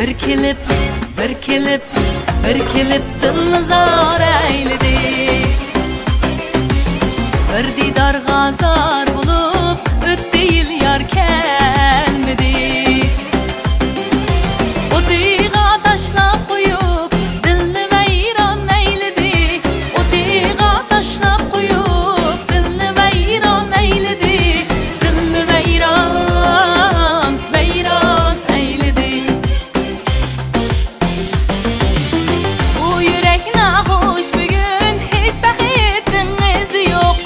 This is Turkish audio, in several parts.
bir kelip dilni zor eyledi. Bir didarga zor bulup ötdi yil yar kelmedi. O diga taşlap koyup dilni vayron eyledi. O diga taşlap koyup dilni vayron eyledi. Dilni vayron eyledi. Bu yürek nahoş bugün hiç bakitiniz yok.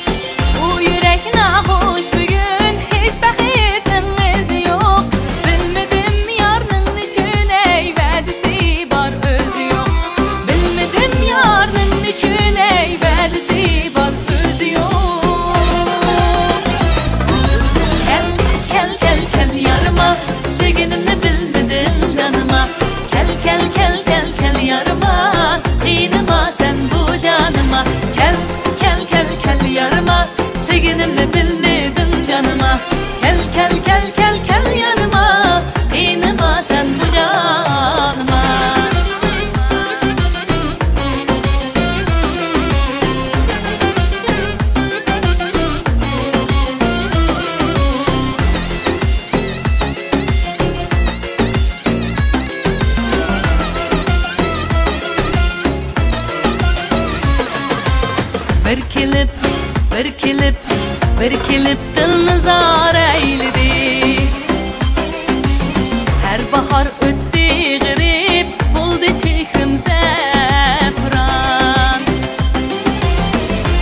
Bu yürek nahoş bugün hiç bakitiniz yok. Bilmedim yarının için ey vadisi var özü yok. Bilmedim yarının için ey vadisi var özü yok. Kel yarıma sevginini bilmedim canıma. Kel yarıma kıynıma sen bu canıma. Kel yarıma sevginini bilmedim canıma. Kel yarıma kıynıma sen bu canıma. Bir kelip dilni zor eyledi. Her bahar ötdi g'irib bo'ldi chehrim zafron.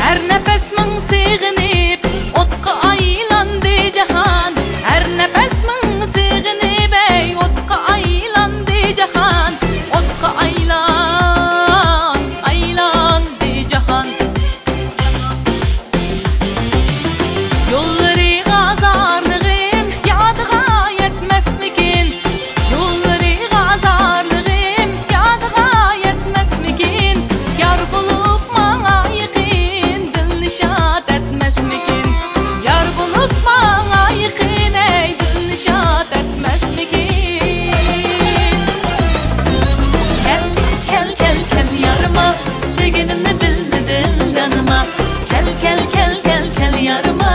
Her nefes ming sig'inib o'tqa aylandi jahon. Her nefes ming sig'inib ey o'tqa aylandi jahon. O'tqa aylandi jahon. Yolları gazarlığım yadığa yetmezmikin. Yolları gazarlığım yadığa yetmezmikin. Yar bulup bana yıkın dil nişat etmezmikin. Yar bulup bana yıkın ey dil nişat etmezmikin. Kel yarıma sevginini bilmedim canıma. Kel yarıma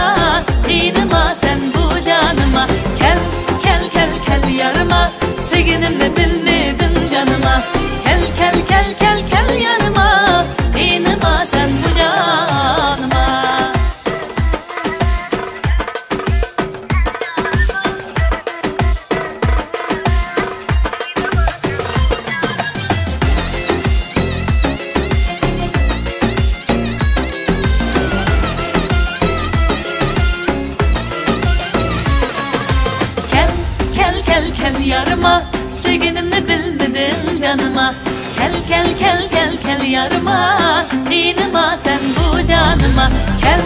kıynıma sen bu canıma. Kel yarıma sevginini bilmedim canıma. Kel yarıma kıynıma sen bu canıma. Kel yarıma sevginini bilmedim canıma. Kel yarıma kıynıma sen bu canıma. Kel